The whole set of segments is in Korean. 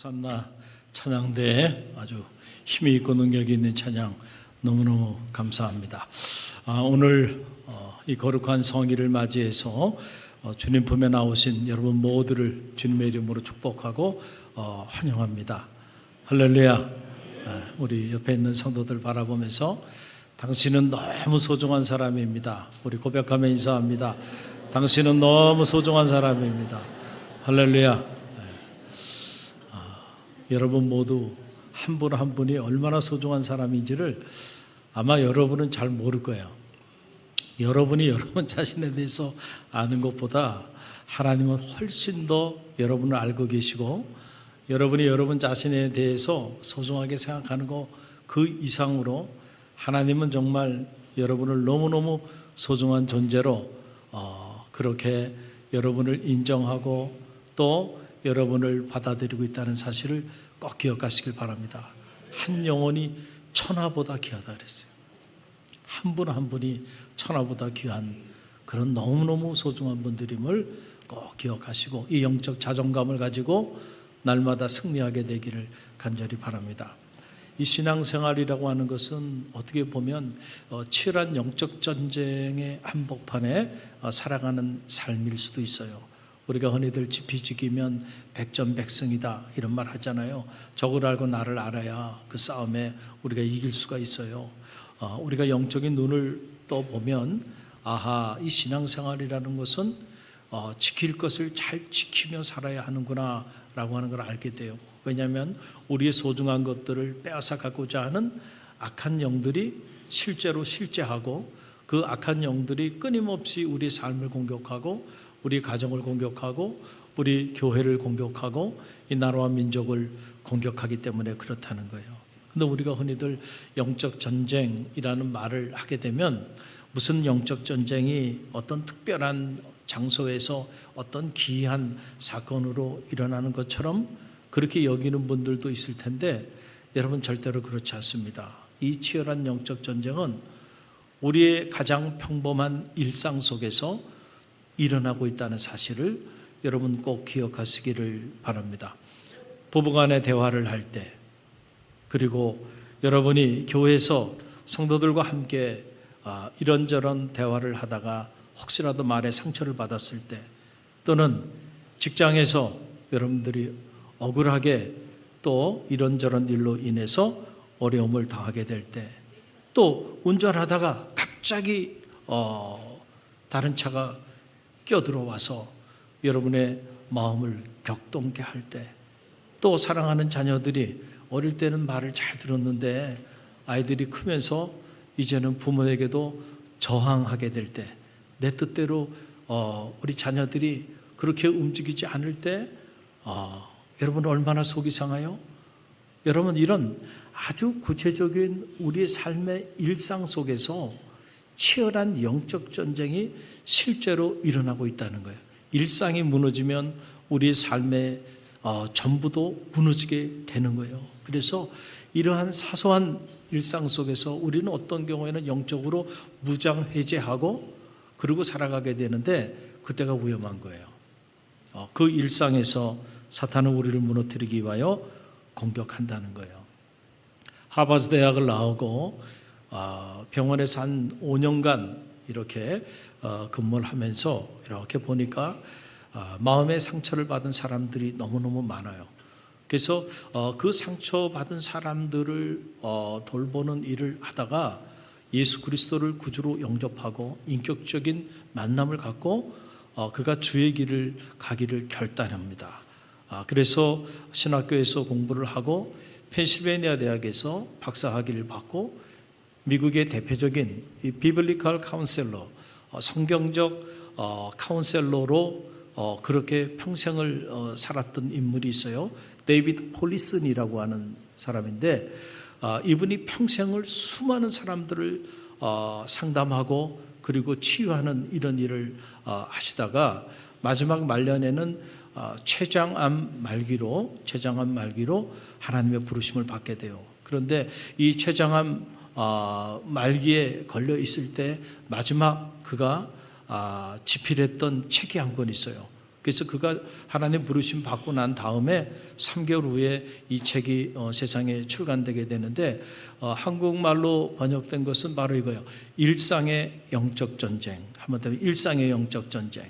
호산나 찬양대에 아주 힘이 있고 능력이 있는 찬양 너무너무 감사합니다. 오늘 이 거룩한 성일을 맞이해서 주님 품에 나오신 여러분 모두를 주님의 이름으로 축복하고 환영합니다. 할렐루야. 우리 옆에 있는 성도들 바라보면서 당신은 너무 소중한 사람입니다. 우리 고백하며 인사합니다. 당신은 너무 소중한 사람입니다. 할렐루야. 여러분 모두 한 분 한 분이 얼마나 소중한 사람인지를 아마 여러분은 잘 모를 거예요. 여러분이 여러분 자신에 대해서 아는 것보다 하나님은 훨씬 더 여러분을 알고 계시고, 여러분이 여러분 자신에 대해서 소중하게 생각하는 것 그 이상으로 하나님은 정말 여러분을 너무너무 소중한 존재로 그렇게 여러분을 인정하고 또 여러분을 받아들이고 있다는 사실을 꼭 기억하시길 바랍니다. 한 영혼이 천하보다 귀하다 그랬어요. 한 분 한 분이 천하보다 귀한 그런 너무너무 소중한 분들임을 꼭 기억하시고 이 영적 자존감을 가지고 날마다 승리하게 되기를 간절히 바랍니다. 이 신앙생활이라고 하는 것은 어떻게 보면 치열한 영적 전쟁의 한복판에 살아가는 삶일 수도 있어요. 우리가 흔히들 지피지기면 백전백승이다 이런 말 하잖아요. 적을 알고 나를 알아야 그 싸움에 우리가 이길 수가 있어요. 우리가 영적인 눈을 떠보면 아하, 이 신앙생활이라는 것은 지킬 것을 잘 지키며 살아야 하는구나 라고 하는 걸 알게 돼요. 왜냐하면 우리의 소중한 것들을 빼앗아 가고자 하는 악한 영들이 실제로 실제하고 그 악한 영들이 끊임없이 우리 삶을 공격하고 우리 가정을 공격하고 우리 교회를 공격하고 이 나라와 민족을 공격하기 때문에 그렇다는 거예요. 근데 우리가 흔히들 영적 전쟁이라는 말을 하게 되면 무슨 영적 전쟁이 어떤 특별한 장소에서 어떤 기이한 사건으로 일어나는 것처럼 그렇게 여기는 분들도 있을 텐데 여러분 절대로 그렇지 않습니다. 이 치열한 영적 전쟁은 우리의 가장 평범한 일상 속에서 일어나고 있다는 사실을 여러분 꼭 기억하시기를 바랍니다. 부부간의 대화를 할 때, 그리고 여러분이 교회에서 성도들과 함께 이런저런 대화를 하다가 혹시라도 말에 상처를 받았을 때, 또는 직장에서 여러분들이 억울하게 또 이런저런 일로 인해서 어려움을 당하게 될 때, 또 운전하다가 갑자기 다른 차가 껴들어와서 여러분의 마음을 격동케 할 때, 또 사랑하는 자녀들이 어릴 때는 말을 잘 들었는데 아이들이 크면서 이제는 부모에게도 저항하게 될 때, 내 뜻대로 우리 자녀들이 그렇게 움직이지 않을 때 여러분 얼마나 속이 상해요? 여러분, 이런 아주 구체적인 우리의 삶의 일상 속에서 치열한 영적 전쟁이 실제로 일어나고 있다는 거예요. 일상이 무너지면 우리의 삶의 전부도 무너지게 되는 거예요. 그래서 이러한 사소한 일상 속에서 우리는 어떤 경우에는 영적으로 무장해제하고 그리고 살아가게 되는데 그때가 위험한 거예요. 그 일상에서 사탄은 우리를 무너뜨리기 위하여 공격한다는 거예요. 하버드 대학을 나오고 병원에서 한 5년간 이렇게 근무를 하면서 이렇게 보니까 마음의 상처를 받은 사람들이 너무너무 많아요. 그래서 그 상처받은 사람들을 돌보는 일을 하다가 예수 그리스도를 구주로 영접하고 인격적인 만남을 갖고 그가 주의 길을 가기를 결단합니다. 그래서 신학교에서 공부를 하고 펜실베이니아 대학에서 박사학위를 받고 미국의 대표적인 이 비블리컬 카운셀러, 성경적 카운셀러로 그렇게 평생을 살았던 인물이 있어요. 데이비드 폴리슨이라고 하는 사람인데 이분이 평생을 수많은 사람들을 상담하고 그리고 치유하는 이런 일을 하시다가 마지막 말년에는 췌장암 말기로 하나님의 부르심을 받게 돼요. 그런데 이 췌장암 말기에 걸려 있을 때 마지막 그가 집필했던 책이 한 권 있어요. 그래서 그가 하나님 부르심 받고 난 다음에 3개월 후에 이 책이 세상에 출간되게 되는데 한국말로 번역된 것은 바로 이거예요. 일상의 영적 전쟁. 한번 더 일상의 영적 전쟁.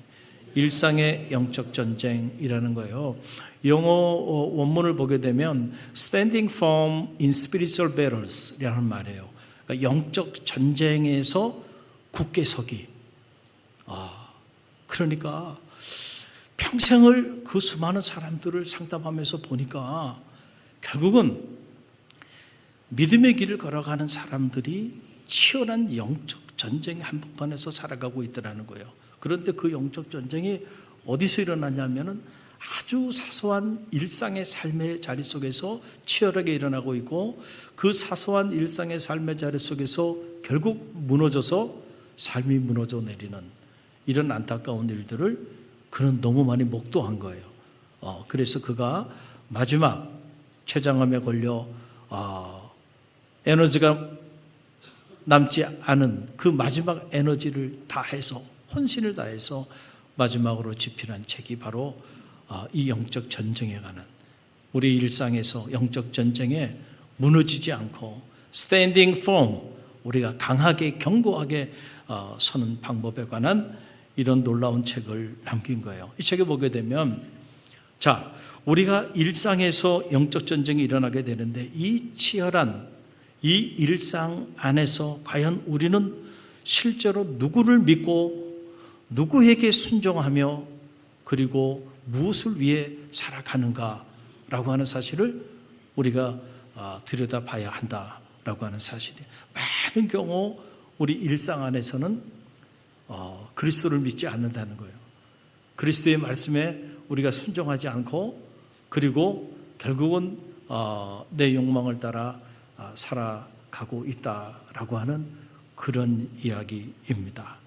일상의 영적 전쟁이라는 거예요. 영어 원문을 보게 되면 Standing firm in spiritual battles라는 말이에요. 그러니까 영적 전쟁에서 굳게 서기. 그러니까 평생을 그 수많은 사람들을 상담하면서 보니까 결국은 믿음의 길을 걸어가는 사람들이 치열한 영적 전쟁의 한복판에서 살아가고 있더라는 거예요. 그런데 그 영적 전쟁이 어디서 일어나냐면은 아주 사소한 일상의 삶의 자리 속에서 치열하게 일어나고 있고, 그 사소한 일상의 삶의 자리 속에서 결국 무너져서 삶이 무너져 내리는 이런 안타까운 일들을 그는 너무 많이 목도한 거예요. 그래서 그가 마지막 췌장암에 걸려 에너지가 남지 않은 그 마지막 에너지를 다해서, 혼신을 다해서 마지막으로 집필한 책이 바로 이 영적 전쟁에 관한, 우리 일상에서 영적 전쟁에 무너지지 않고 standing firm, 우리가 강하게 견고하게 서는 방법에 관한 이런 놀라운 책을 남긴 거예요. 이 책에 보게 되면, 자, 우리가 일상에서 영적 전쟁이 일어나게 되는데 이 치열한 이 일상 안에서 과연 우리는 실제로 누구를 믿고 누구에게 순종하며 그리고 무엇을 위해 살아가는가라고 하는 사실을 우리가 들여다봐야 한다라고 하는 사실이, 많은 경우 우리 일상 안에서는 그리스도를 믿지 않는다는 거예요. 그리스도의 말씀에 우리가 순종하지 않고, 그리고 결국은 내 욕망을 따라 살아가고 있다라고 하는 그런 이야기입니다.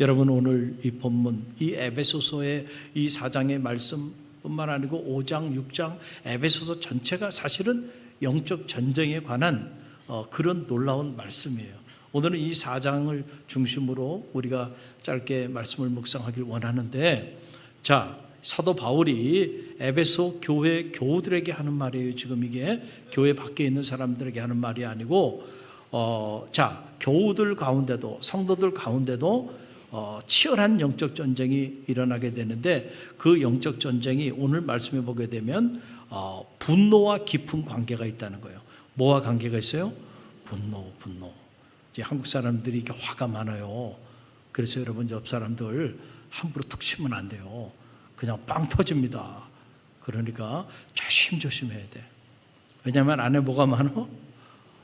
여러분, 오늘 이 본문, 이 에베소서의 이 4장의 말씀뿐만 아니고 5장, 6장, 에베소서 전체가 사실은 영적 전쟁에 관한 그런 놀라운 말씀이에요. 오늘은 이 4장을 중심으로 우리가 짧게 말씀을 묵상하길 원하는데, 자, 사도 바울이 에베소 교회 교우들에게 하는 말이에요. 지금 이게 교회 밖에 있는 사람들에게 하는 말이 아니고, 자, 교우들 가운데도, 성도들 가운데도 치열한 영적 전쟁이 일어나게 되는데, 그 영적 전쟁이 오늘 말씀해 보게 되면 분노와 깊은 관계가 있다는 거예요. 뭐와 관계가 있어요? 분노. 이제 한국 사람들이 이렇게 화가 많아요. 그래서 여러분, 옆 사람들 함부로 툭 치면 안 돼요. 그냥 빵 터집니다. 그러니까 조심해야 돼. 왜냐하면 안에 뭐가 많아?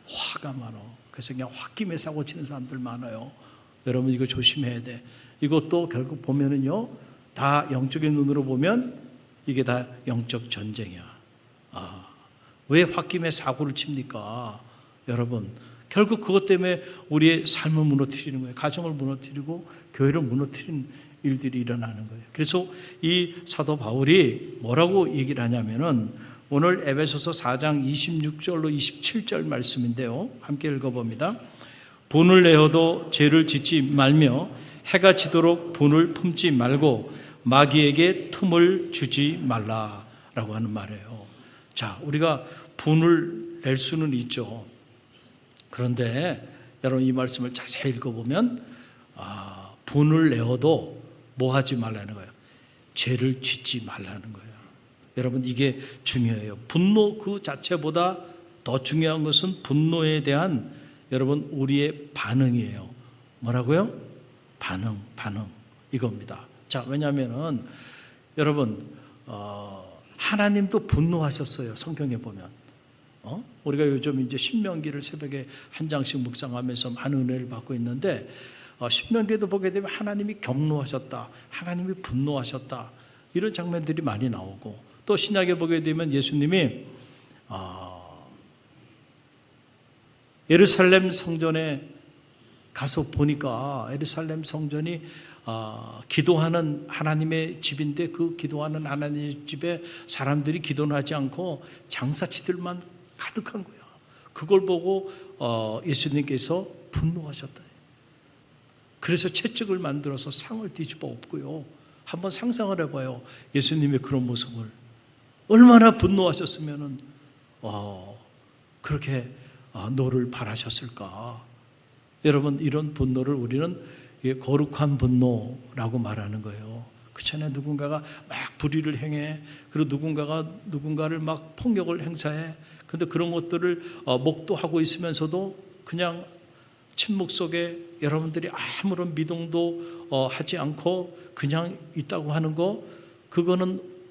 화가 많아. 그래서 그냥 홧김에 사고 치는 사람들 많아요. 여러분, 이거 조심해야 돼. 이것도 결국 보면은요, 다 영적인 눈으로 보면 이게 다 영적 전쟁이야. 왜 홧김에 사고를 칩니까? 여러분, 결국 그것 때문에 우리의 삶을 무너뜨리는 거예요. 가정을 무너뜨리고 교회를 무너뜨리는 일들이 일어나는 거예요. 그래서 이 사도 바울이 뭐라고 얘기를 하냐면은, 오늘 에베소서 4장 26절로 27절 말씀인데요, 함께 읽어봅니다. 분을 내어도 죄를 짓지 말며 해가 지도록 분을 품지 말고 마귀에게 틈을 주지 말라라고 하는 말이에요. 자, 우리가 분을 낼 수는 있죠. 그런데 여러분, 이 말씀을 자세히 읽어보면 분을 내어도 뭐 하지 말라는 거예요? 죄를 짓지 말라는 거예요. 여러분, 이게 중요해요. 분노 그 자체보다 더 중요한 것은 분노에 대한 여러분 우리의 반응이에요. 뭐라고요? 반응 이겁니다. 자, 왜냐하면은 여러분 하나님도 분노하셨어요. 성경에 보면 우리가 요즘 이제 신명기를 새벽에 한 장씩 묵상하면서 많은 은혜를 받고 있는데, 신명기에도 보게 되면 하나님이 경노하셨다, 하나님이 분노하셨다, 이런 장면들이 많이 나오고, 또 신약에 보게 되면 예수님이 예루살렘 성전에 가서 보니까 예루살렘 성전이 기도하는 하나님의 집인데, 그 기도하는 하나님의 집에 사람들이 기도는 하지 않고 장사치들만 가득한 거야. 그걸 보고 예수님께서 분노하셨다. 그래서 채찍을 만들어서 상을 뒤집어 엎고요, 한번 상상을 해봐요. 예수님의 그런 모습을. 얼마나 분노하셨으면은 그렇게 너를 바라셨을까. 여러분, 이런 분노를 우리는 거룩한 분노라고 말하는 거예요. 그 전에 누군가가 막 불의를 행해, 그리고 누군가를 막 폭력을 행사해. 근데 그런 것들을 목도하고 있으면서도 그냥 침묵 속에 여러분들이 아무런 미동도 하지 않고 그냥 있다고 하는 거,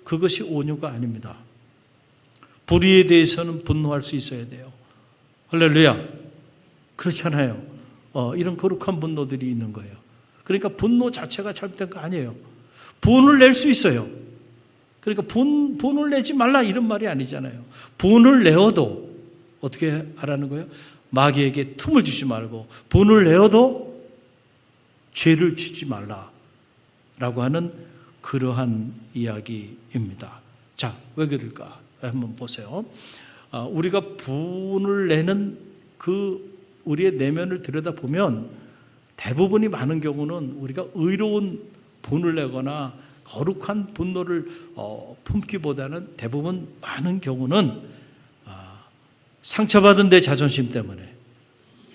그것이 온유가 아닙니다. 불의에 대해서는 분노할 수 있어야 돼요. 할렐루야. 그렇잖아요. 이런 거룩한 분노들이 있는 거예요. 그러니까 분노 자체가 잘못된 거 아니에요. 분을 낼 수 있어요. 그러니까 분을 내지 말라 이런 말이 아니잖아요. 분을 내어도 어떻게 하라는 거예요? 마귀에게 틈을 주지 말고 분을 내어도 죄를 짓지 말라라고 하는 그러한 이야기입니다. 자, 왜 그럴까? 한번 보세요. 우리가 분을 내는 우리의 내면을 들여다보면 대부분이 많은 경우는 우리가 의로운 분을 내거나 거룩한 분노를 품기보다는 대부분 많은 경우는 상처받은 내 자존심 때문에,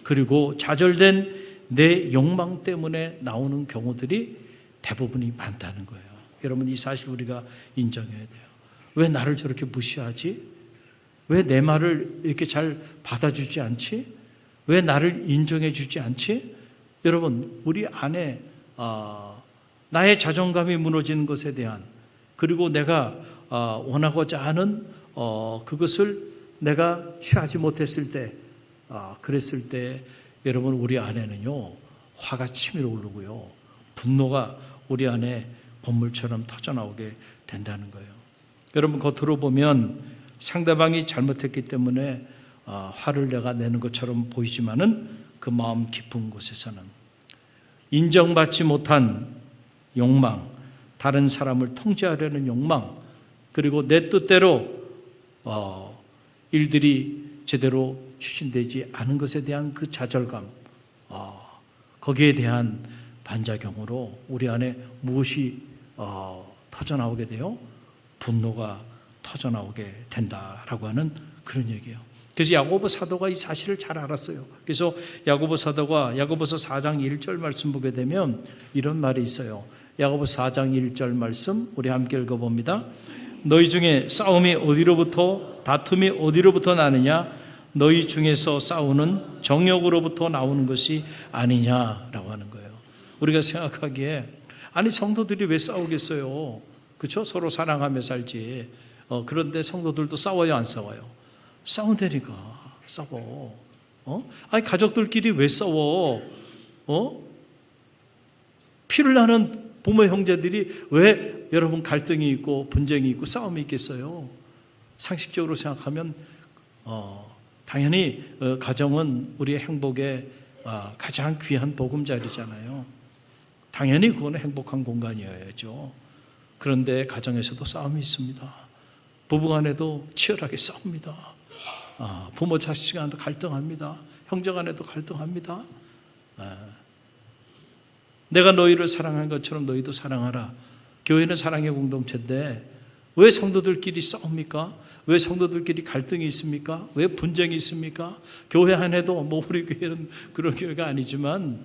그리고 좌절된 내 욕망 때문에 나오는 경우들이 대부분이 많다는 거예요. 여러분, 이 사실 우리가 인정해야 돼요. 왜 나를 저렇게 무시하지? 왜 내 말을 이렇게 잘 받아주지 않지? 왜 나를 인정해 주지 않지? 여러분, 우리 안에 나의 자존감이 무너지는 것에 대한, 그리고 내가 원하고자 하는 그것을 내가 취하지 못했을 때, 그랬을 때 여러분, 우리 안에는요 화가 치밀어 오르고요 분노가 우리 안에 본물처럼 터져나오게 된다는 거예요. 여러분, 겉으로 보면 상대방이 잘못했기 때문에 화를 내가 내는 것처럼 보이지만은 그 마음 깊은 곳에서는 인정받지 못한 욕망, 다른 사람을 통제하려는 욕망, 그리고 내 뜻대로 일들이 제대로 추진되지 않은 것에 대한 그 좌절감, 거기에 대한 반작용으로 우리 안에 무엇이 터져나오게 돼요? 분노가 터져나오게 된다라고 하는 그런 얘기예요. 그래서 야고보 사도가 이 사실을 잘 알았어요. 그래서 야고보 사도가 야고보서 4장 1절 말씀 보게 되면 이런 말이 있어요. 야고보 4장 1절 말씀 우리 함께 읽어봅니다. 너희 중에 싸움이 어디로부터, 다툼이 어디로부터 나느냐? 너희 중에서 싸우는 정욕으로부터 나오는 것이 아니냐라고 하는 거예요. 우리가 생각하기에 아니 성도들이 왜 싸우겠어요? 그렇죠? 서로 사랑하며 살지. 그런데 성도들도 싸워요, 안 싸워요? 싸운다니까. 싸워. 아니 가족들끼리 왜 싸워? 피를 나는 부모 형제들이 왜 여러분 갈등이 있고 분쟁이 있고 싸움이 있겠어요? 상식적으로 생각하면 당연히 가정은 우리의 행복의 가장 귀한 보금자리잖아요. 당연히 그건 행복한 공간이어야죠. 그런데 가정에서도 싸움이 있습니다. 부부간에도 치열하게 싸웁니다. 부모 자식 간에도 갈등합니다. 형제간에도 갈등합니다. 내가 너희를 사랑한 것처럼 너희도 사랑하라. 교회는 사랑의 공동체인데 왜 성도들끼리 싸웁니까? 왜 성도들끼리 갈등이 있습니까? 왜 분쟁이 있습니까? 교회 안에도 우리 교회는 그런 교회가 아니지만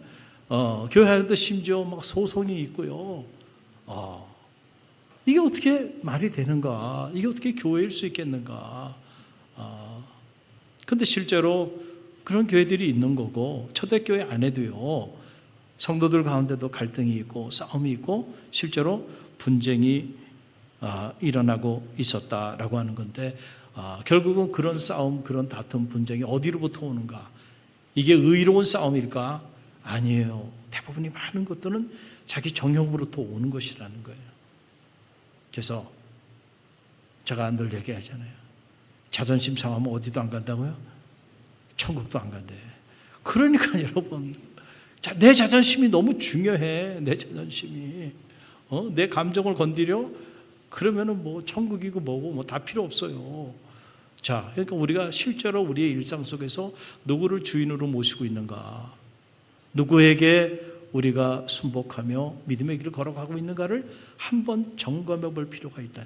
교회 안에도 심지어 막 소송이 있고요. 이게 어떻게 말이 되는가? 이게 어떻게 교회일 수 있겠는가? 근데 실제로 그런 교회들이 있는 거고, 초대교회 안에도요 성도들 가운데도 갈등이 있고 싸움이 있고 실제로 분쟁이 일어나고 있었다라고 하는 건데, 결국은 그런 싸움, 그런 다툼, 분쟁이 어디로부터 오는가? 이게 의로운 싸움일까? 아니에요. 대부분이 많은 것들은 자기 정욕으로부터 오는 것이라는 거예요. 그래서 제가 늘 얘기하잖아요. 자존심 상하면 어디도 안 간다고요? 천국도 안 간대. 그러니까 여러분, 내 자존심이 너무 중요해. 내 자존심이. 내 감정을 건드려? 그러면은 천국이고 뭐고 다 필요 없어요. 자, 그러니까 우리가 실제로 우리의 일상 속에서 누구를 주인으로 모시고 있는가? 누구에게 우리가 순복하며 믿음의 길을 걸어가고 있는가를 한번 점검해 볼 필요가 있다.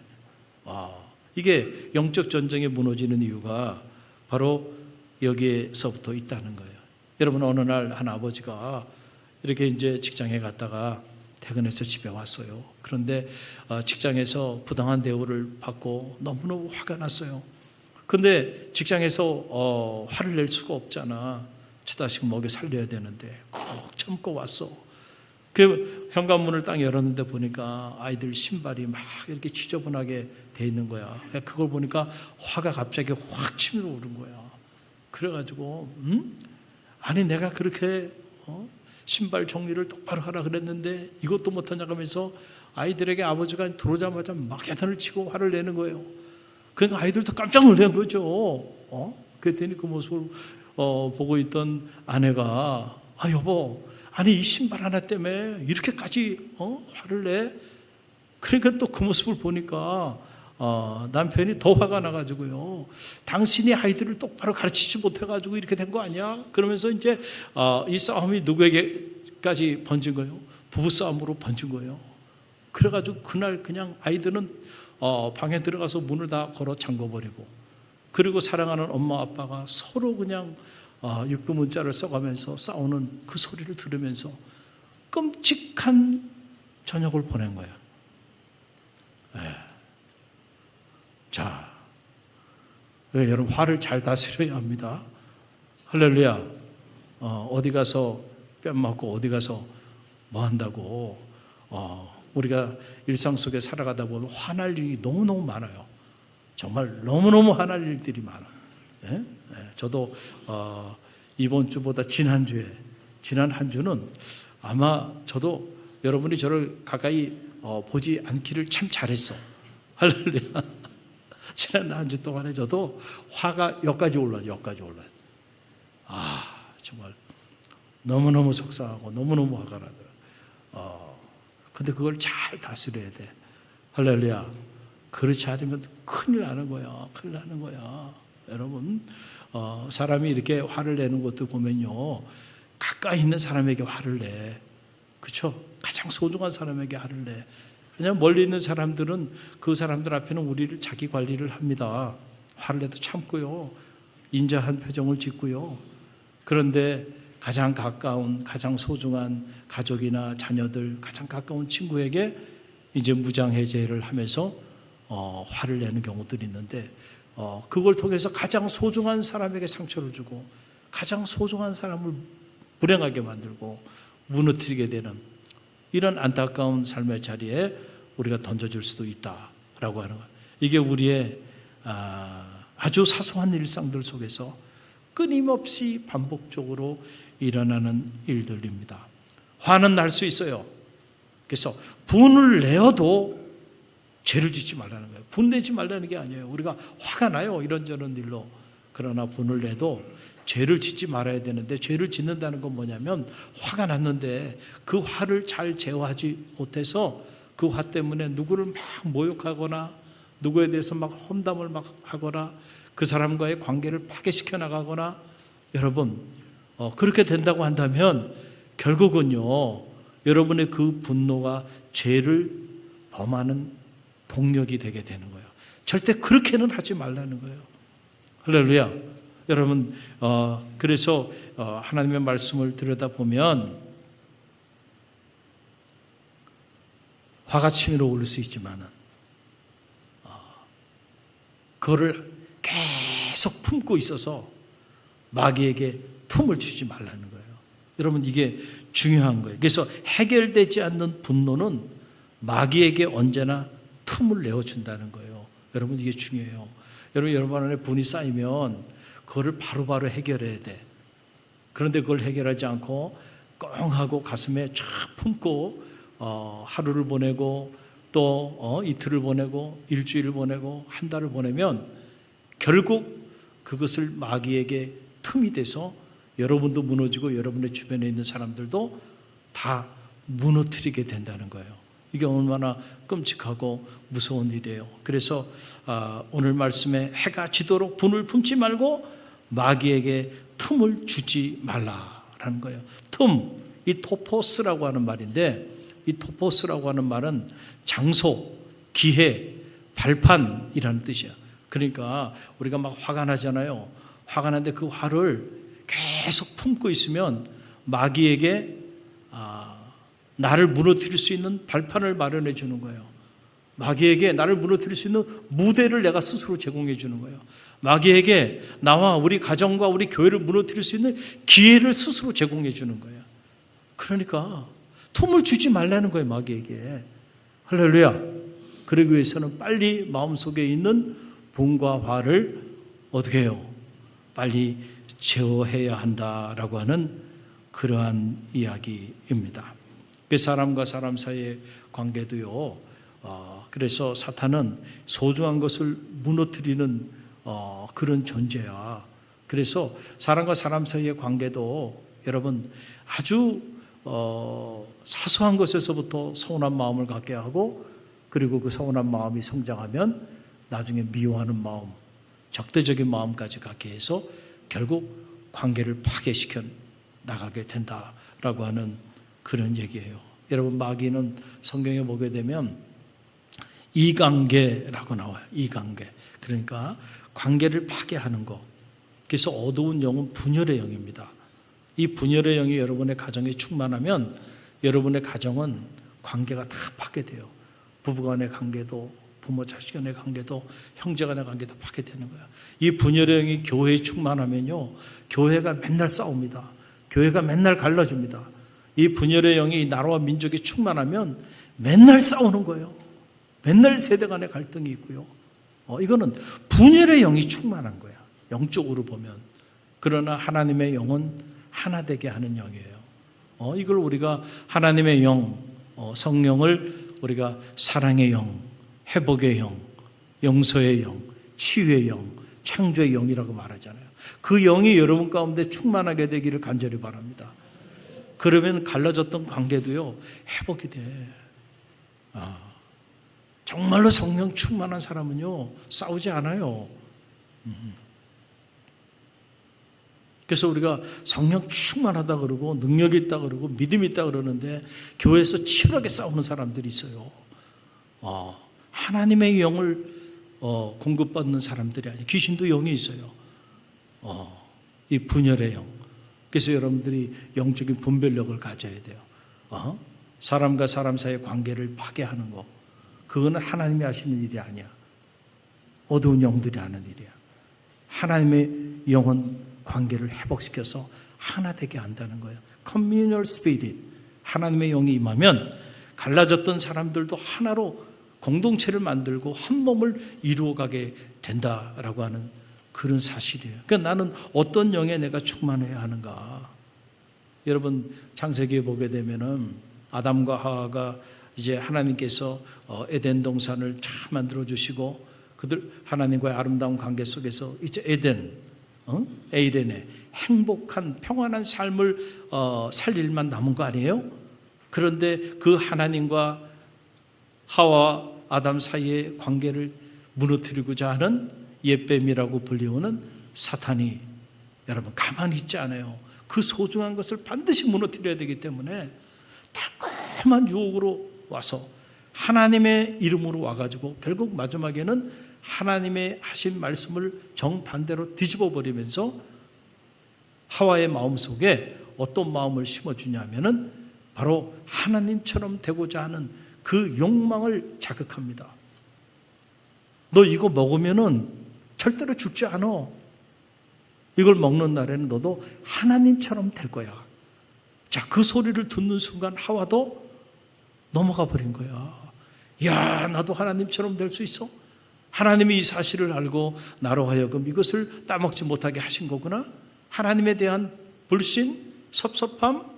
이게 영적 전쟁이 무너지는 이유가 바로 여기에서부터 있다는 거예요. 여러분, 어느 날 한 아버지가 이렇게 이제 직장에 갔다가 퇴근해서 집에 왔어요. 그런데 직장에서 부당한 대우를 받고 너무너무 화가 났어요. 근데 직장에서 화를 낼 수가 없잖아. 자식 먹여 살려야 되는데 꼭 참고 왔어. 그 현관문을 딱 열었는데 보니까 아이들 신발이 막 이렇게 지저분하게 돼 있는 거야. 그걸 보니까 화가 갑자기 확 치밀어 오른 거야. 그래가지고 아니 내가 그렇게 신발 정리를 똑바로 하라 그랬는데 이것도 못하냐고 하면서 아이들에게 아버지가 들어오자마자 막 계단을 치고 화를 내는 거예요. 그러니까 아이들도 깜짝 놀란 거죠. 그랬더니 그 모습을 보고 있던 아내가 여보, 아니 이 신발 하나 때문에 이렇게까지 화를 내? 그러니까 또 그 모습을 보니까 남편이 더 화가 나가지고요. 당신이 아이들을 똑바로 가르치지 못해가지고 이렇게 된 거 아니야? 그러면서 이제 이 싸움이 누구에게까지 번진 거예요? 부부싸움으로 번진 거예요. 그래가지고 그날 그냥 아이들은 방에 들어가서 문을 다 걸어 잠궈버리고, 그리고 사랑하는 엄마 아빠가 서로 그냥 육두문자를 써가면서 싸우는 그 소리를 들으면서 끔찍한 저녁을 보낸 거야. 자, 여러분, 화를 잘 다스려야 합니다. 할렐루야. 어디 가서 뺨 맞고 어디 가서 뭐 한다고 우리가 일상 속에 살아가다 보면 화날 일이 너무너무 많아요. 정말 너무너무 화날 일들이 많아요. 저도 이번 주보다 지난 한 주는 아마 저도 여러분이 저를 가까이 보지 않기를 참 잘했어. 할렐루야. 지난 한 주 동안에 저도 화가 여기까지 올라요. 정말 너무너무 속상하고 너무너무 화가 나더라고요. 근데 그걸 잘 다스려야 돼. 할렐루야. 그렇지 않으면 큰일 나는 거야. 여러분, 사람이 이렇게 화를 내는 것도 보면요, 가까이 있는 사람에게 화를 내. 그렇죠? 가장 소중한 사람에게 화를 내. 그냥 멀리 있는 사람들은 그 사람들 앞에는 우리를 자기 관리를 합니다. 화를 내도 참고요. 인자한 표정을 짓고요. 그런데 가장 가까운, 가장 소중한 가족이나 자녀들, 가장 가까운 친구에게 이제 무장해제를 하면서 화를 내는 경우들이 있는데, 그걸 통해서 가장 소중한 사람에게 상처를 주고 가장 소중한 사람을 불행하게 만들고 무너뜨리게 되는 이런 안타까운 삶의 자리에 우리가 던져질 수도 있다라고 하는 거예요. 이게 우리의 아주 사소한 일상들 속에서 끊임없이 반복적으로 일어나는 일들입니다. 화는 날 수 있어요. 그래서 분을 내어도 죄를 짓지 말라는 거예요. 분내지 말라는 게 아니에요. 우리가 화가 나요, 이런저런 일로. 그러나 분을 내도 죄를 짓지 말아야 되는데, 죄를 짓는다는 건 뭐냐면 화가 났는데 그 화를 잘 제어하지 못해서 그 화 때문에 누구를 막 모욕하거나 누구에 대해서 막 험담을 막 하거나 그 사람과의 관계를 파괴시켜 나가거나, 여러분 그렇게 된다고 한다면 결국은요, 여러분의 그 분노가 죄를 범하는 동력이 되게 되는 거예요. 절대 그렇게는 하지 말라는 거예요. 할렐루야. 여러분, 그래서 하나님의 말씀을 들여다보면 화가 치밀어 오를 수 있지만은 그거를 계속 품고 있어서 마귀에게 틈을 주지 말라는 거예요. 여러분, 이게 중요한 거예요. 그래서 해결되지 않는 분노는 마귀에게 언제나 틈을 내어준다는 거예요. 여러분, 이게 중요해요. 여러분 안에 분이 쌓이면 그거를 바로바로 해결해야 돼. 그런데 그걸 해결하지 않고 꽁하고 가슴에 쫙 품고 하루를 보내고 또 이틀을 보내고 일주일을 보내고 한 달을 보내면 결국 그것을 마귀에게 틈이 돼서 여러분도 무너지고 여러분의 주변에 있는 사람들도 다 무너뜨리게 된다는 거예요. 이게 얼마나 끔찍하고 무서운 일이에요. 그래서 오늘 말씀에 해가 지도록 분을 품지 말고 마귀에게 틈을 주지 말라라는 거예요. 틈, 이 토포스라고 하는 말인데, 이 토포스라고 하는 말은 장소, 기회, 발판이라는 뜻이야. 그러니까 우리가 막 화가 나잖아요. 화가 나는데 그 화를 계속 품고 있으면 마귀에게 나를 무너뜨릴 수 있는 발판을 마련해 주는 거예요. 마귀에게 나를 무너뜨릴 수 있는 무대를 내가 스스로 제공해 주는 거예요. 마귀에게 나와 우리 가정과 우리 교회를 무너뜨릴 수 있는 기회를 스스로 제공해 주는 거예요. 그러니까 틈을 주지 말라는 거예요, 마귀에게. 할렐루야. 그러기 위해서는 빨리 마음속에 있는 분과 화를 어떻게 해요? 빨리 제어해야 한다라고 하는 그러한 이야기입니다. 그 사람과 사람 사이의 관계도요, 그래서 사탄은 소중한 것을 무너뜨리는 그런 존재야. 그래서 사람과 사람 사이의 관계도 여러분 아주 사소한 것에서부터 서운한 마음을 갖게 하고, 그리고 그 서운한 마음이 성장하면 나중에 미워하는 마음, 적대적인 마음까지 갖게 해서 결국 관계를 파괴시켜 나가게 된다라고 하는 그런 얘기예요. 여러분, 마귀는 성경에 보게 되면 이관계라고 나와요. 이관계. 그러니까 관계를 파괴하는 것. 그래서 어두운 영은 분열의 영입니다. 이 분열의 영이 여러분의 가정에 충만하면 여러분의 가정은 관계가 다 파괴돼요. 부부간의 관계도, 부모 자식 간의 관계도, 형제 간의 관계도 파괴되는 거예요. 이 분열의 영이 교회에 충만하면요, 교회가 맨날 싸웁니다. 교회가 맨날 갈라집니다. 이 분열의 영이 나라와 민족에 충만하면 맨날 싸우는 거예요. 맨날 세대 간의 갈등이 있고요. 이거는 분열의 영이 충만한 거야, 영적으로 보면. 그러나 하나님의 영은 하나 되게 하는 영이에요. 이걸 우리가 하나님의 영, 성령을 우리가 사랑의 영, 회복의 영, 용서의 영, 치유의 영, 창조의 영이라고 말하잖아요. 그 영이 여러분 가운데 충만하게 되기를 간절히 바랍니다. 그러면 갈라졌던 관계도요, 회복이 돼. 정말로 성령 충만한 사람은요, 싸우지 않아요. 그래서 우리가 성령 충만하다 그러고 능력이 있다 그러고 믿음이 있다 그러는데 교회에서 치열하게 싸우는 사람들이 있어요. 하나님의 영을 공급받는 사람들이 아니에요. 귀신도 영이 있어요. 이 분열의 영. 그래서 여러분들이 영적인 분별력을 가져야 돼요. 사람과 사람 사이의 관계를 파괴하는 거, 그거는 하나님이 하시는 일이 아니야. 어두운 영들이 하는 일이야. 하나님의 영은 관계를 회복시켜서 하나 되게 한다는 거예요. Communal Spirit. 하나님의 영이 임하면 갈라졌던 사람들도 하나로 공동체를 만들고 한 몸을 이루어가게 된다라고 하는 그런 사실이에요. 그러니까 나는 어떤 영에 내가 충만해야 하는가. 여러분, 창세기에 보게 되면은 아담과 하와가 이제 하나님께서 에덴 동산을 잘 만들어 주시고 그들 하나님과의 아름다운 관계 속에서 이제 에이덴에 행복한 평안한 삶을 살 일만 남은 거 아니에요? 그런데 그 하나님과 하와 아담 사이의 관계를 무너뜨리고자 하는 옛뱀이라고 불리우는 사탄이 여러분 가만히 있지 않아요. 그 소중한 것을 반드시 무너뜨려야 되기 때문에 달콤한 유혹으로 와서 하나님의 이름으로 와가지고 결국 마지막에는 하나님의 하신 말씀을 정반대로 뒤집어 버리면서 하와의 마음속에 어떤 마음을 심어주냐면은 바로 하나님처럼 되고자 하는 그 욕망을 자극합니다. 너 이거 먹으면은 절대로 죽지 않아. 이걸 먹는 날에는 너도 하나님처럼 될 거야. 자, 그 소리를 듣는 순간 하와도 넘어가 버린 거야. 야, 나도 하나님처럼 될 수 있어? 하나님이 이 사실을 알고 나로 하여금 이것을 따먹지 못하게 하신 거구나? 하나님에 대한 불신, 섭섭함?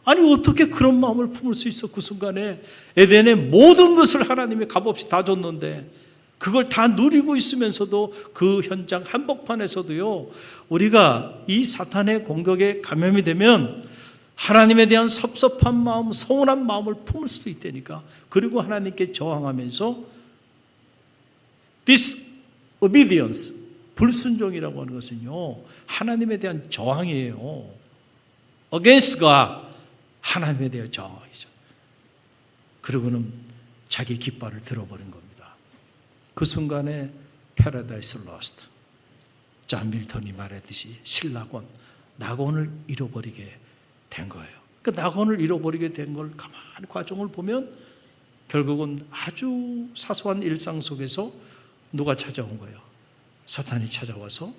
아니, 어떻게 그런 마음을 품을 수 있어? 그 순간에 에덴의 모든 것을 하나님이 값없이 다 줬는데 그걸 다 누리고 있으면서도 그 현장 한복판에서도요, 우리가 이 사탄의 공격에 감염이 되면 하나님에 대한 섭섭한 마음, 서운한 마음을 품을 수도 있다니까. 그리고 하나님께 저항하면서 disobedience, 불순종이라고 하는 것은요, 하나님에 대한 저항이에요. against God, 하나님에 대해 정하죠. 그리고는 자기 깃발을 들어버린 겁니다. 그 순간에 Paradise Lost. 존 밀턴이 말했듯이 낙원을 잃어버리게 된 거예요. 그 낙원을 잃어버리게 된 걸 가만히 과정을 보면 결국은 아주 사소한 일상 속에서 누가 찾아온 거예요? 사탄이 찾아와서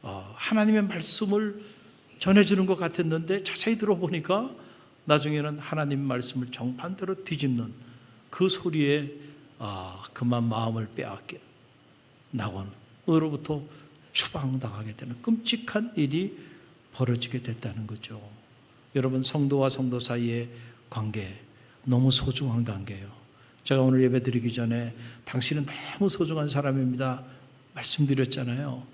하나님의 말씀을 전해주는 것 같았는데 자세히 들어보니까 나중에는 하나님 말씀을 정반대로 뒤집는 그 소리에 그만 마음을 빼앗겨 낙원으로부터 추방당하게 되는 끔찍한 일이 벌어지게 됐다는 거죠. 여러분, 성도와 성도 사이의 관계 너무 소중한 관계예요. 제가 오늘 예배 드리기 전에 당신은 너무 소중한 사람입니다 말씀드렸잖아요.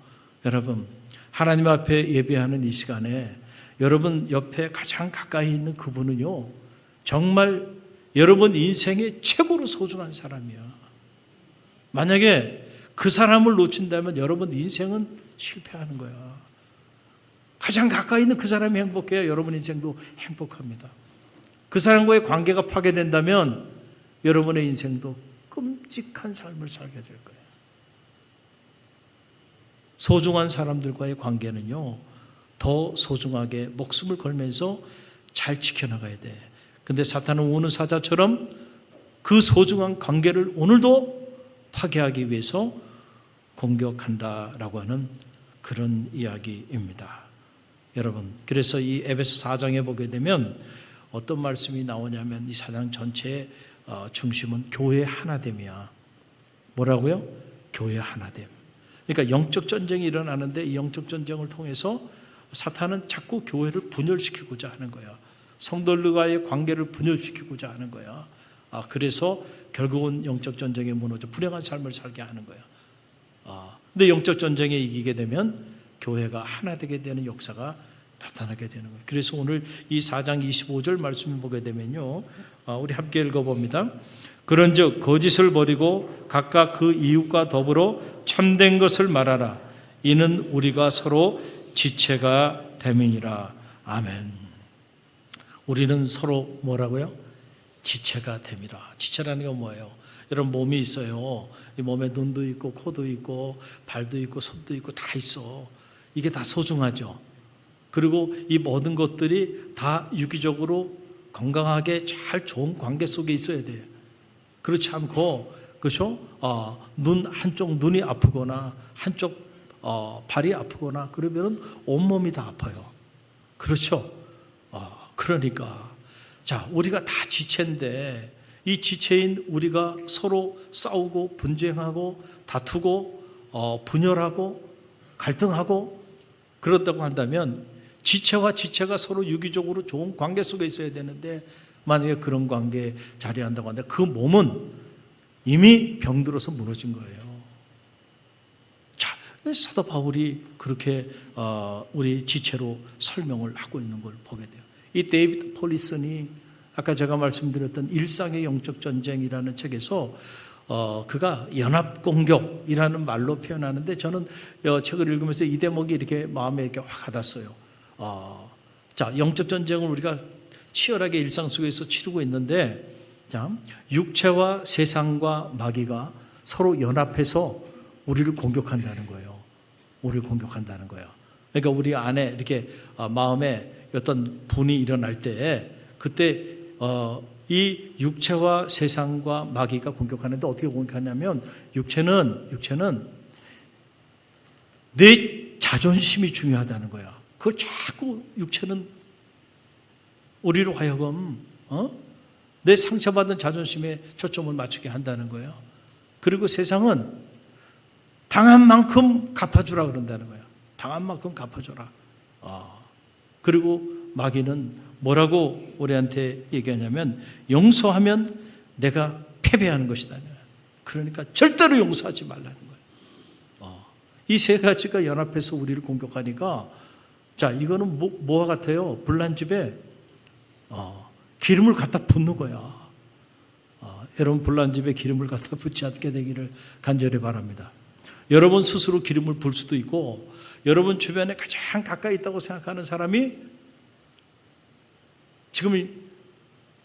여러분, 하나님 앞에 예배하는 이 시간에 여러분 옆에 가장 가까이 있는 그분은요, 정말 여러분 인생의 최고로 소중한 사람이야. 만약에 그 사람을 놓친다면 여러분 인생은 실패하는 거야. 가장 가까이 있는 그 사람이 행복해야 여러분 인생도 행복합니다. 그 사람과의 관계가 파괴된다면 여러분의 인생도 끔찍한 삶을 살게 될 거예요. 소중한 사람들과의 관계는요, 더 소중하게 목숨을 걸면서 잘 지켜나가야 돼. 근데 사탄은 우는 사자처럼 그 소중한 관계를 오늘도 파괴하기 위해서 공격한다라고 하는 그런 이야기입니다. 여러분, 그래서 이 에베소 4장에 보게 되면 어떤 말씀이 나오냐면 이 4장 전체의 중심은 교회 하나됨이야. 뭐라고요? 교회 하나됨. 그러니까 영적 전쟁이 일어나는데 이 영적 전쟁을 통해서 사탄은 자꾸 교회를 분열시키고자 하는 거야. 성도들과의 관계를 분열시키고자 하는 거야. 그래서 결국은 영적 전쟁에 무너져 불행한 삶을 살게 하는 거야. 근데 영적 전쟁에 이기게 되면 교회가 하나 되게 되는 역사가 나타나게 되는 거예요. 그래서 오늘 이 4장 25절 말씀을 보게 되면요, 우리 함께 읽어봅니다. 그런즉 거짓을 버리고 각각 그 이웃과 더불어 참된 것을 말하라. 이는 우리가 서로 지체가 됨이니라. 아멘. 우리는 서로 뭐라고요? 지체가 됨이라. 지체라는 건 뭐예요? 여러분, 몸이 있어요. 이 몸에 눈도 있고 코도 있고 발도 있고 손도 있고 다 있어. 이게 다 소중하죠. 그리고 이 모든 것들이 다 유기적으로 건강하게 잘 좋은 관계 속에 있어야 돼요. 그렇지 않고, 그렇죠? 눈 한쪽 눈이 아프거나 한쪽 발이 아프거나 그러면 온몸이 다 아파요. 그렇죠? 그러니까 자, 우리가 다 지체인데 이 지체인 우리가 서로 싸우고 분쟁하고 다투고 분열하고 갈등하고 그렇다고 한다면 지체와 지체가 서로 유기적으로 좋은 관계 속에 있어야 되는데 만약에 그런 관계에 자리한다고 한다, 그 몸은 이미 병들어서 무너진 거예요. 자, 사도 바울이 그렇게 우리 지체로 설명을 하고 있는 걸 보게 돼요. 이 데이비드 폴리슨이 아까 제가 말씀드렸던 일상의 영적 전쟁이라는 책에서 그가 연합공격이라는 말로 표현하는데 저는 책을 읽으면서 이 대목이 이렇게 마음에 이렇게 확 와닿았어요. 자, 영적 전쟁을 우리가 치열하게 일상 속에서 치르고 있는데, 자, 육체와 세상과 마귀가 서로 연합해서 우리를 공격한다는 거예요. 우리를 공격한다는 거예요. 그러니까 우리 안에 이렇게 마음에 어떤 분이 일어날 때 그때 이 육체와 세상과 마귀가 공격하는데 어떻게 공격하냐면 육체는 내 자존심이 중요하다는 거야. 그걸 자꾸 육체는 우리로 하여금 내 상처받은 자존심에 초점을 맞추게 한다는 거예요. 그리고 세상은 당한 만큼 갚아주라 그런다는 거야. 당한 만큼 갚아줘라. 그리고 마귀는 뭐라고 우리한테 얘기하냐면 용서하면 내가 패배하는 것이다. 그러니까 절대로 용서하지 말라는 거예요. 이 세 가지가 연합해서 우리를 공격하니까, 자, 이거는 뭐와 같아요? 불난 집에 기름을 갖다 붓는 거야. 여러분, 불난 집에 기름을 갖다 붓지 않게 되기를 간절히 바랍니다. 여러분 스스로 기름을 불 수도 있고, 여러분 주변에 가장 가까이 있다고 생각하는 사람이 지금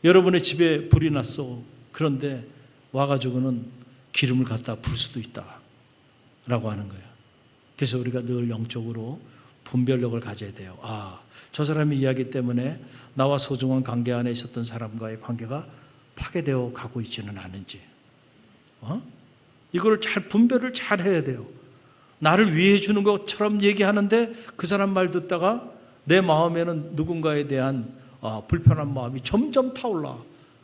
여러분의 집에 불이 났어. 그런데 와가지고는 기름을 갖다 불 수도 있다 라고 하는 거예요. 그래서 우리가 늘 영적으로 분별력을 가져야 돼요. 저 사람의 이야기 때문에 나와 소중한 관계 안에 있었던 사람과의 관계가 파괴되어 가고 있지는 않은지, 이걸 잘 분별을 잘 해야 돼요. 나를 위해 주는 것처럼 얘기하는데 그 사람 말 듣다가 내 마음에는 누군가에 대한 불편한 마음이 점점 타올라.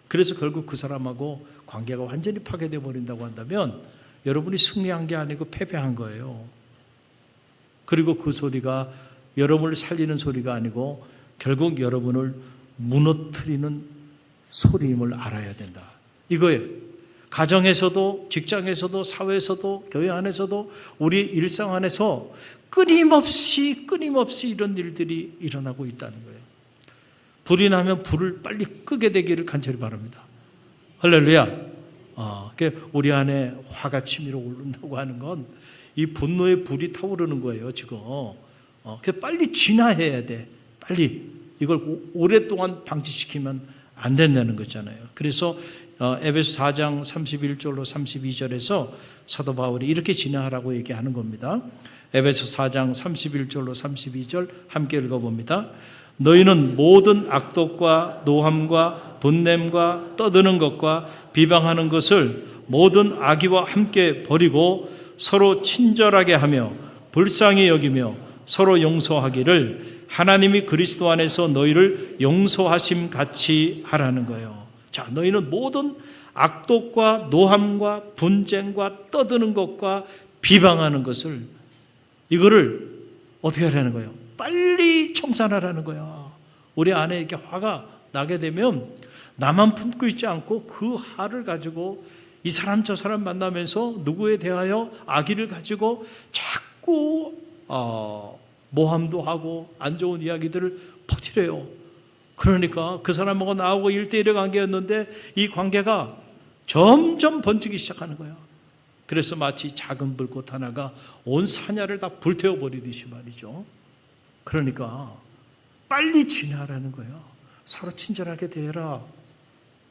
그래서 결국 그 사람하고 관계가 완전히 파괴되어 버린다고 한다면 여러분이 승리한 게 아니고 패배한 거예요. 그리고 그 소리가 여러분을 살리는 소리가 아니고 결국 여러분을 무너뜨리는 소리임을 알아야 된다. 이거예요. 가정에서도 직장에서도 사회에서도 교회 안에서도 우리 일상 안에서 끊임없이 이런 일들이 일어나고 있다는 거예요. 불이 나면 불을 빨리 끄게 되기를 간절히 바랍니다. 할렐루야. 우리 안에 화가 치밀어 오른다고 하는 건 이 분노의 불이 타오르는 거예요, 지금. 빨리 진화해야 돼. 빨리. 이걸 오랫동안 방치시키면 안 된다는 거잖아요. 그래서 에베소 4장 31절로 32절에서 사도 바울이 이렇게 진화하라고 얘기하는 겁니다. 에베소 4장 31절로 32절 함께 읽어봅니다. 너희는 모든 악독과 노함과 분냄과 떠드는 것과 비방하는 것을 모든 악의와 함께 버리고 서로 친절하게 하며 불쌍히 여기며 서로 용서하기를 하나님이 그리스도 안에서 너희를 용서하심 같이 하라는 거예요. 자, 너희는 모든 악독과 노함과 분쟁과 떠드는 것과 비방하는 것을 이거를 어떻게 하라는 거예요? 빨리 청산하라는 거야. 우리 안에 이렇게 화가 나게 되면 나만 품고 있지 않고 그 화를 가지고 이 사람 저 사람 만나면서 누구에 대하여 악의를 가지고 자꾸 모함도 하고 안 좋은 이야기들을 퍼뜨려요. 그러니까 그 사람하고 나하고 1대1의 관계였는데 이 관계가 점점 번지기 시작하는 거예요. 그래서 마치 작은 불꽃 하나가 온 산야를 다 불태워버리듯이 말이죠. 그러니까 빨리 진화하라는 거예요. 서로 친절하게 대해라.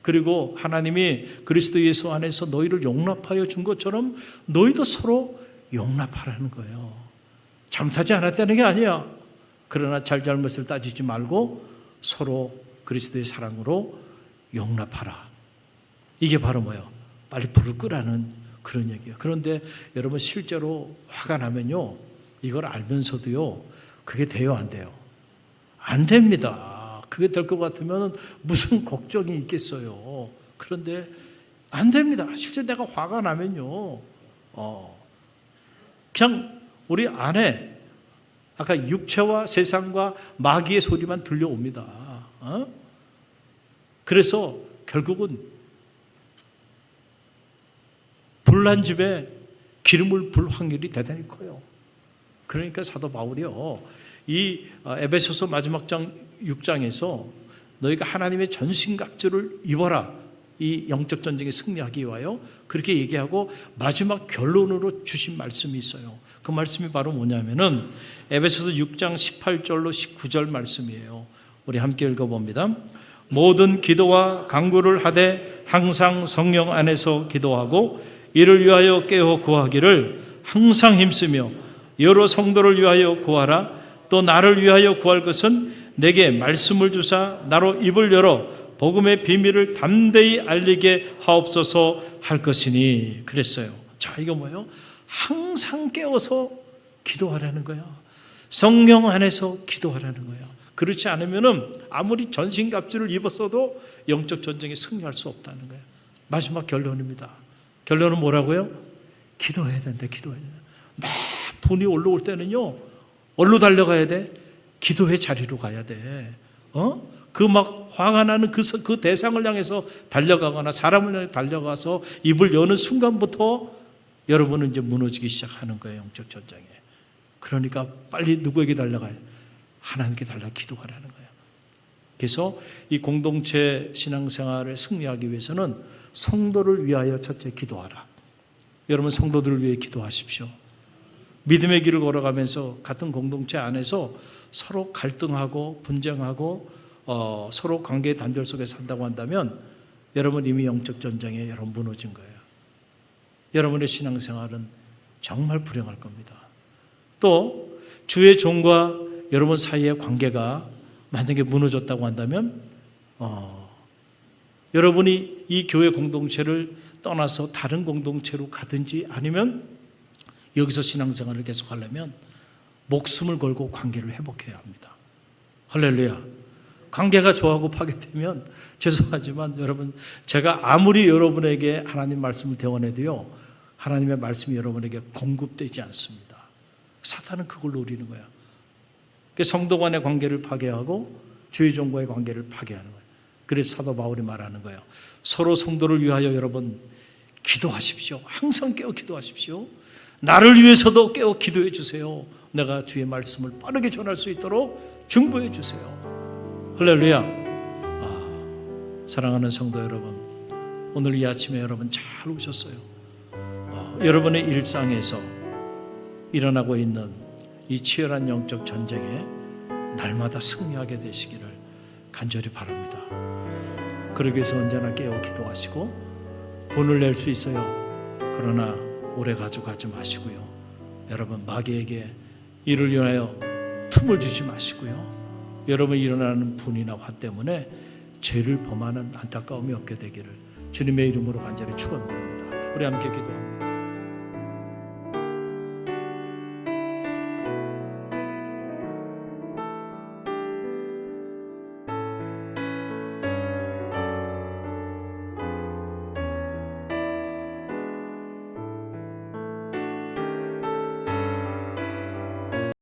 그리고 하나님이 그리스도 예수 안에서 너희를 용납하여 준 것처럼 너희도 서로 용납하라는 거예요. 잘못하지 않았다는 게 아니야. 그러나 잘잘못을 따지지 말고 서로 그리스도의 사랑으로 용납하라. 이게 바로 뭐예요? 빨리 불을 끄라는 그런 얘기예요. 그런데 여러분 실제로 화가 나면요, 이걸 알면서도요, 그게 돼요, 안 돼요? 안 됩니다. 그게 될 것 같으면 무슨 걱정이 있겠어요. 그런데 안 됩니다. 실제 내가 화가 나면요, 그냥 우리 안에 아까 육체와 세상과 마귀의 소리만 들려옵니다. 그래서 결국은 불난 집에 기름을 불 확률이 대단히 커요. 그러니까 사도 바울이요, 이 에베소서 마지막 장 6장에서 너희가 하나님의 전신갑주를 입어라. 이 영적 전쟁에 승리하기 위하여 그렇게 얘기하고 마지막 결론으로 주신 말씀이 있어요. 그 말씀이 바로 뭐냐면은 에베소서 6장 18절로 19절 말씀이에요. 우리 함께 읽어봅니다. 모든 기도와 간구를 하되 항상 성령 안에서 기도하고 이를 위하여 깨어 구하기를 항상 힘쓰며 여러 성도를 위하여 구하라. 또 나를 위하여 구할 것은 내게 말씀을 주사 나로 입을 열어 복음의 비밀을 담대히 알리게 하옵소서 할 것이니 그랬어요. 자, 이거 뭐예요? 항상 깨어서 기도하라는 거야. 성령 안에서 기도하라는 거야. 그렇지 않으면은 아무리 전신갑주를 입었어도 영적 전쟁에 승리할 수 없다는 거야. 마지막 결론입니다. 결론은 뭐라고요? 기도해야 된다. 기도해야 된다. 막 분이 올라올 때는요, 어디로 달려가야 돼? 기도의 자리로 가야 돼. 그 막 화가 나는 그 대상을 향해서 달려가거나 사람을 향해 달려가서 입을 여는 순간부터 여러분은 이제 무너지기 시작하는 거예요. 영적 전쟁에. 그러니까 빨리 누구에게 달려가요? 하나님께 달려 기도하라는 거예요. 그래서 이 공동체 신앙생활을 승리하기 위해서는 성도를 위하여 첫째 기도하라. 여러분 성도들을 위해 기도하십시오. 믿음의 길을 걸어가면서 같은 공동체 안에서 서로 갈등하고 분쟁하고 서로 관계의 단절 속에 산다고 한다면 여러분 이미 영적 전쟁에 여러분 무너진 거예요. 여러분의 신앙생활은 정말 불행할 겁니다. 또 주의 종과 여러분 사이의 관계가 만약에 무너졌다고 한다면 여러분이 이 교회 공동체를 떠나서 다른 공동체로 가든지 아니면 여기서 신앙생활을 계속하려면 목숨을 걸고 관계를 회복해야 합니다. 할렐루야. 관계가 좋아하고 파괴되면 죄송하지만 여러분, 제가 아무리 여러분에게 하나님 말씀을 대원해도요, 하나님의 말씀이 여러분에게 공급되지 않습니다. 사탄은 그걸 노리는 거야. 성도 간의 관계를 파괴하고 주의 종과의 관계를 파괴하는 거예요. 그래서 사도 바울이 말하는 거예요. 서로 성도를 위하여 여러분 기도하십시오. 항상 깨어 기도하십시오. 나를 위해서도 깨어 기도해 주세요. 내가 주의 말씀을 빠르게 전할 수 있도록 중보해 주세요. 할렐루야. 사랑하는 성도 여러분, 오늘 이 아침에 여러분 잘 오셨어요. 여러분의 일상에서 일어나고 있는 이 치열한 영적 전쟁에 날마다 승리하게 되시기를 간절히 바랍니다. 그러기 위해서 언제나 깨어 기도하시고 본을 낼 수 있어요. 그러나 오래 가져가지 마시고요. 여러분 마귀에게 이를 위하여 틈을 주지 마시고요. 여러분이 일어나는 분이나 화 때문에 죄를 범하는 안타까움이 없게 되기를 주님의 이름으로 간절히 축원드립니다. 우리 함께 기도합니다.